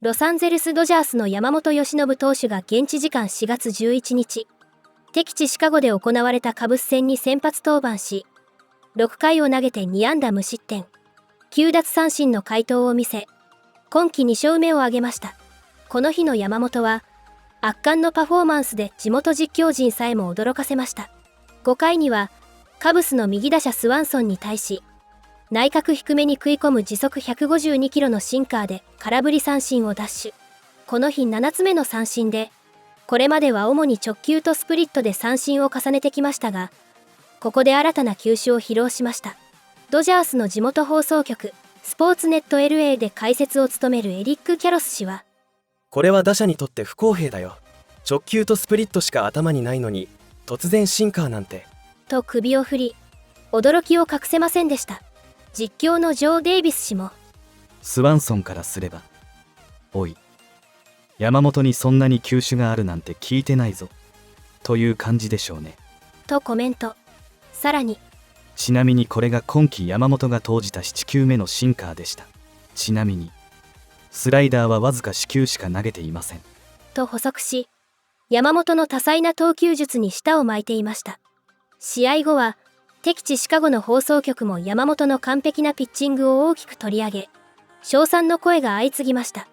ロサンゼルスドジャースの山本由伸投手が現地時間4月11日、敵地シカゴで行われたカブス戦に先発登板し、6回を投げて2安打無失点、9奪三振の快投を見せ、今季2勝目を挙げました。この日の山本は、圧巻のパフォーマンスで地元実況陣さえも驚かせました。5回には、カブスの右打者スワンソンに対し、内角低めに食い込む時速152キロのシンカーで空振り三振を奪取。この日7つ目の三振で、これまでは主に直球とスプリットで三振を重ねてきましたが、ここで新たな球種を披露しました。ドジャースの地元放送局、スポーツネット LA で解説を務めるエリック・キャロス氏は、これは打者にとって不公平だよ。直球とスプリットしか頭にないのに、突然シンカーなんて。と首を振り、驚きを隠せませんでした。実況のジョー・デイビス氏も、スワンソンからすれば、おい、山本にそんなに球種があるなんて聞いてないぞ、という感じでしょうね。とコメント。さらに、ちなみにこれが今季山本が投じた7球目のシンカーでした。ちなみに、スライダーはわずか4球しか投げていません。と補足し、山本の多彩な投球術に舌を巻いていました。試合後は、敵地シカゴの放送局も山本の完璧なピッチングを大きく取り上げ、称賛の声が相次ぎました。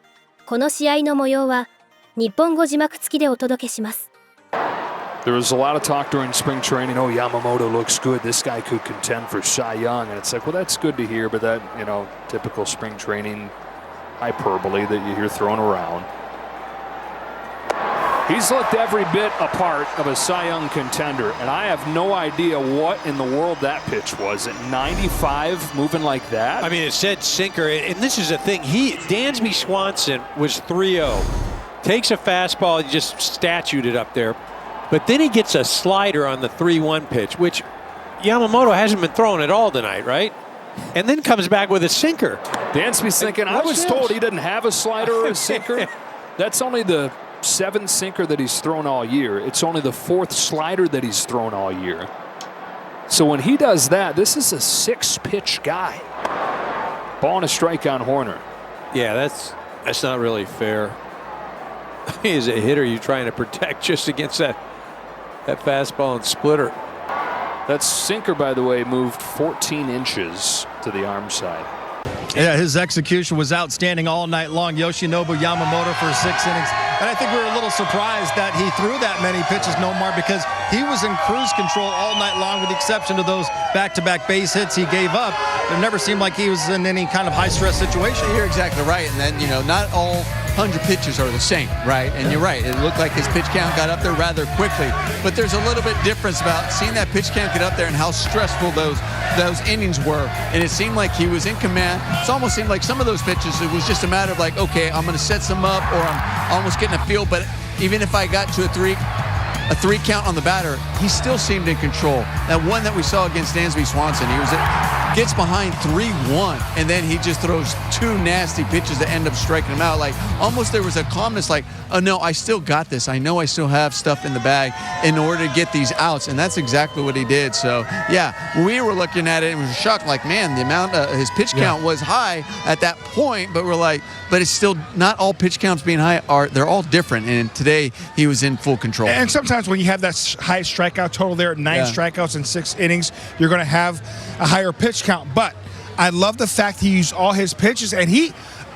この試合の模様は、日本語字幕付きでお届けします。There was a lot of talk during spring training, oh, Yamamoto looks good, this guy could contend for Cy Young, and it's like, well, that's good to hear, but that, typical spring training hyperbole that you hear thrown around. He's looked every bit a part of a Cy Young contender, and I have no idea what in the world that pitch was. At 95, moving like that? I mean, it said sinker, and this is the thing. Dansby Swanson was 3-0. Takes a fastball, just statued it up there. But then he gets a slider on the 3-1 pitch, which Yamamoto hasn't been throwing at all tonight, right? And then comes back with a sinker. Dansby's thinking, I was told he didn't have a slider or a sinker. That's only the 7th sinker that he's thrown all year. It's only the 4th slider that he's thrown all year. So when he does that, this is a 6-pitch guy. Ball and a strike on Horner. Yeah, that's not really fair. As a hitter, you're trying to protect just against that fastball and splitter. That sinker, by the way, moved 14 inches to the arm side. Yeah, his execution was outstanding all night long. Yoshinobu Yamamoto for 6 innings. And I think we were a little surprised that he threw that many pitches, Nomar, because he was in cruise control all night long with the exception of those back-to-back base hits he gave up. It never seemed like he was in any kind of high-stress situation. You're exactly right. And then, not all 100 pitches are the same, right? And you're right. It looked like his pitch count got up there rather quickly. But there's a little bit difference about seeing that pitch count get up there and how stressful those innings were. And it seemed like he was in command. It almost seemed like some of those pitches, it was just a matter of like, okay, I'm going to set some up or I'm almost getting a feel. But even if I got to a three count on the batter, he still seemed in control. That one that we saw against Dansby Swanson, gets behind 3-1, and then he just throws 2 nasty pitches that end up striking him out. Like, almost there was a calmness like, oh no, I still got this. I know I still have stuff in the bag in order to get these outs, and that's exactly what he did. So, yeah, we were looking at it and we were shocked, like, man, the amount of his pitch count was high at that point, but we're like, but it's still not all pitch counts being high they're all different, and today he was in full control. And sometimes when you have that high strikeout total there, 9 strikeouts in 6 innings, you're going to have a higher pitch count. But I love the fact he used all his pitches, and he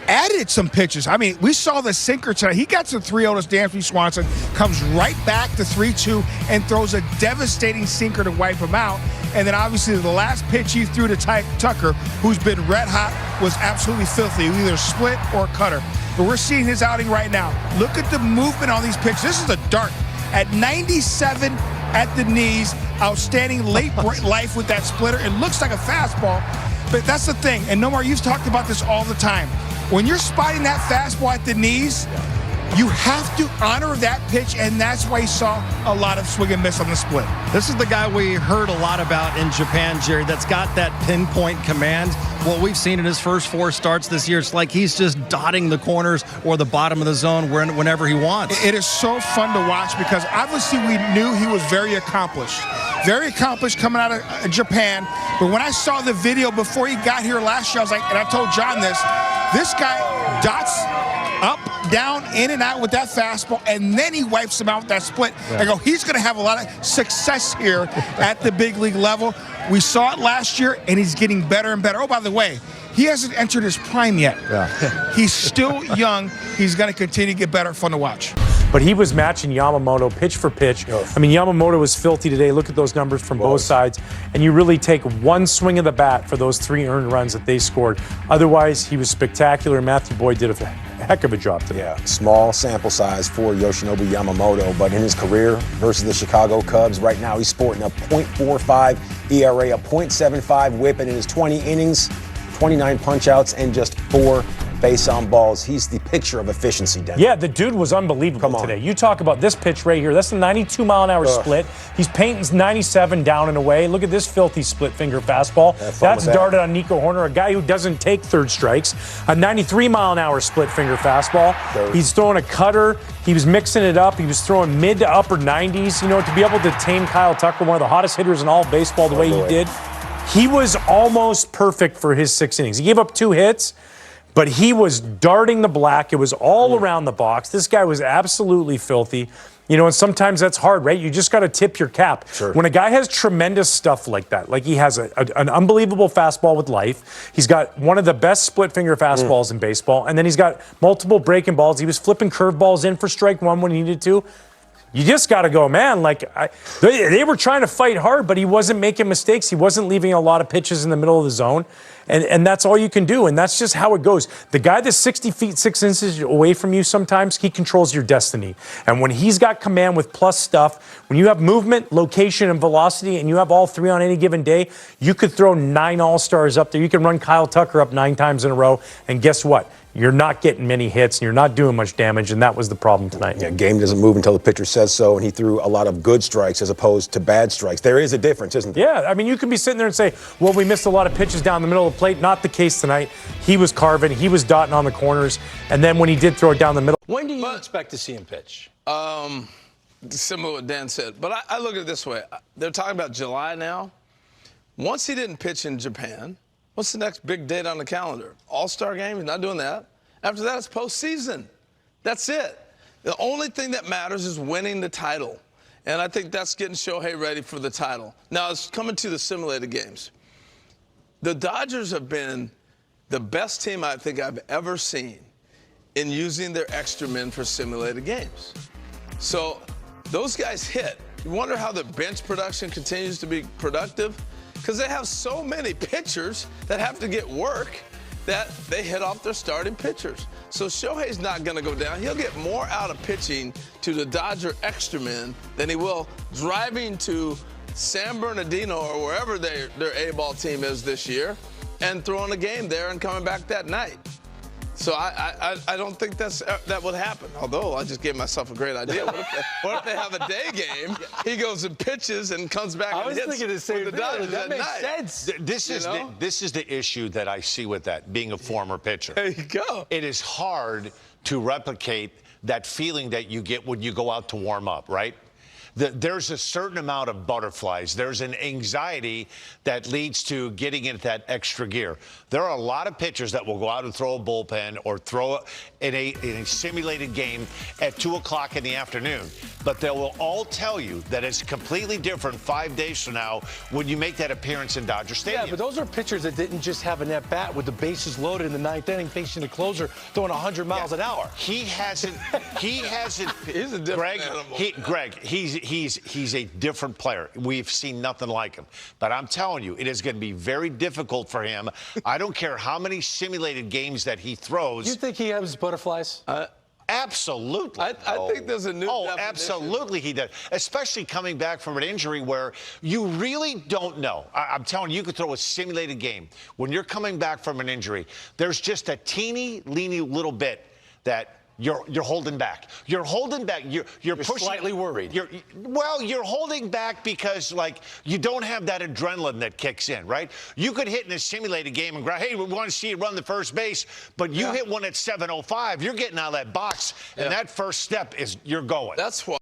added some pitches. I mean, we saw the sinker tonight. He got to 3-0 to Dansby Swanson, comes right back to 3-2, and throws a devastating sinker to wipe him out. And then obviously the last pitch he threw to Tucker, who's been red hot, was absolutely filthy, either split or cutter. But we're seeing his outing right now. Look at the movement on these pitches. This is a dart. At 97 at the knees, outstanding late life with that splitter. It looks like a fastball, but that's the thing. And Nomar, you've talked about this all the time. When you're spotting that fastball at the knees, you have to honor that pitch, and that's why you saw a lot of swing and miss on the split. This is the guy we heard a lot about in Japan, Jerry, that's got that pinpoint command. what we've seen in his first 4 starts this year, it's like he's just dotting the corners or the bottom of the zone whenever he wants. It is so fun to watch because obviously we knew he was very accomplished coming out of Japan. But when I saw the video before he got here last year, I was like, and I told John this guy dots up, down, in and out with that fastball, and then he wipes him out with that split. I go, he's going to have a lot of success here at the big league level. We saw it last year, and he's getting better and better. Oh, by the way, he hasn't entered his prime yet. He's still young. He's going to continue to get better, fun to watch. But he was matching Yamamoto pitch for pitch. I mean, Yamamoto was filthy today. Look at those numbers from both sides. And you really take one swing of the bat for those 3 earned runs that they scored. Otherwise, he was spectacular. Matthew Boyd did a heck of a job today. Yeah, small sample size for Yoshinobu Yamamoto, but in his career versus the Chicago Cubs, right now he's sporting a .45 ERA, a .75 whip, and in his 20 innings, 29 punch-outs, and just 4 base on balls. He's the picture of efficiency, Denver. Yeah, the dude was unbelievable today. You talk about this pitch right here. That's a 92-mile-an-hour split. He's painting 97 down and away. Look at this filthy split-finger fastball. That's darted on Nico Horner, a guy who doesn't take third strikes. A 93-mile-an-hour split-finger fastball. He's throwing a cutter. He was mixing it up. He was throwing mid to upper 90s. You know, to be able to tame Kyle Tucker, one of the hottest hitters in all of baseball, the way he did, he was almost perfect for his 6 innings. He gave up 2 hits, but he was darting the black. It was all around the box. This guy was absolutely filthy. You know, and sometimes that's hard, right? You just got to tip your cap. When a guy has tremendous stuff like that, like he has an unbelievable fastball with life, he's got one of the best split-finger fastballs in baseball, and then he's got multiple breaking balls. He was flipping curveballs in for strike 1 when he needed to. You just got to go, man. Like, they were trying to fight hard, but he wasn't making mistakes. He wasn't leaving a lot of pitches in the middle of the zone. And that's all you can do. And that's just how it goes. The guy that's 60 feet, 6 inches away from you sometimes, he controls your destiny. And when he's got command with plus stuff, when you have movement, location, and velocity, and you have all 3 on any given day, you could throw 9 all-stars up there. You can run Kyle Tucker up 9 times in a row. And guess what? You're not getting many hits, and you're not doing much damage, and that was the problem tonight. Yeah, game doesn't move until the pitcher says so, and he threw a lot of good strikes as opposed to bad strikes. There is a difference, isn't there? Yeah, I mean, you can be sitting there and say, well, we missed a lot of pitches down the middle of the plate. Not the case tonight. He was carving. He was dotting on the corners. And then when he did throw it down the middle. When do you expect to see him pitch? Similar to what Dan said. But I look at it this way. They're talking about July now. Once he didn't pitch in Japan, what's the next big date on the calendar? All-Star game? He's not doing that. After that, it's postseason. That's it. The only thing that matters is winning the title. And I think that's getting Shohei ready for the title. Now, it's coming to the simulated games. The Dodgers have been the best team I think I've ever seen in using their extra men for simulated games. So those guys hit. You wonder how the bench production continues to be productive? Because they have so many pitchers that have to get work that they hit off their starting pitchers. So Shohei's not going to go down. He'll get more out of pitching to the Dodger extra men than he will driving to San Bernardino or wherever their A-ball team is this year and throwing a game there and coming back that night. So I don't think that would happen. Although I just gave myself a great idea. What if they have a day game? He goes and pitches and comes back and hits. I was thinking the same thing. That makes sense. This is the issue that I see with that, being a former pitcher. There you go. It is hard to replicate that feeling that you get when you go out to warm up, right? There's a certain amount of butterflies. There's an anxiety that leads to getting into that extra gear. There are a lot of pitchers that will go out and throw a bullpen or throw in a simulated game at 2 o'clock in the afternoon. But they will all tell you that it's completely different 5 days from now when you make that appearance in Dodger Stadium. Yeah, but those are pitchers that didn't just have an at-bat with the bases loaded in the 9th inning facing the closer throwing 100 miles an hour. He hasn't. He's a different animal. Greg, he's a different player. We've seen nothing like him. But I'm telling you, it is going to be very difficult for him. I don't care how many simulated games that he throws. You think he has butterflies? Absolutely. I think there's a new definition. Absolutely he does. Especially coming back from an injury where you really don't know. I'm telling you, you could throw a simulated game. When you're coming back from an injury, there's just a teeny, little bit that You're holding back. You're holding back. You're pushing. Slightly worried. You're holding back because, like, you don't have that adrenaline that kicks in, right? You could hit in a simulated game and grab, hey, we want to see you run the first base, but you hit one at 7:05. You're getting out of that box, and that first step is you're going. That's why.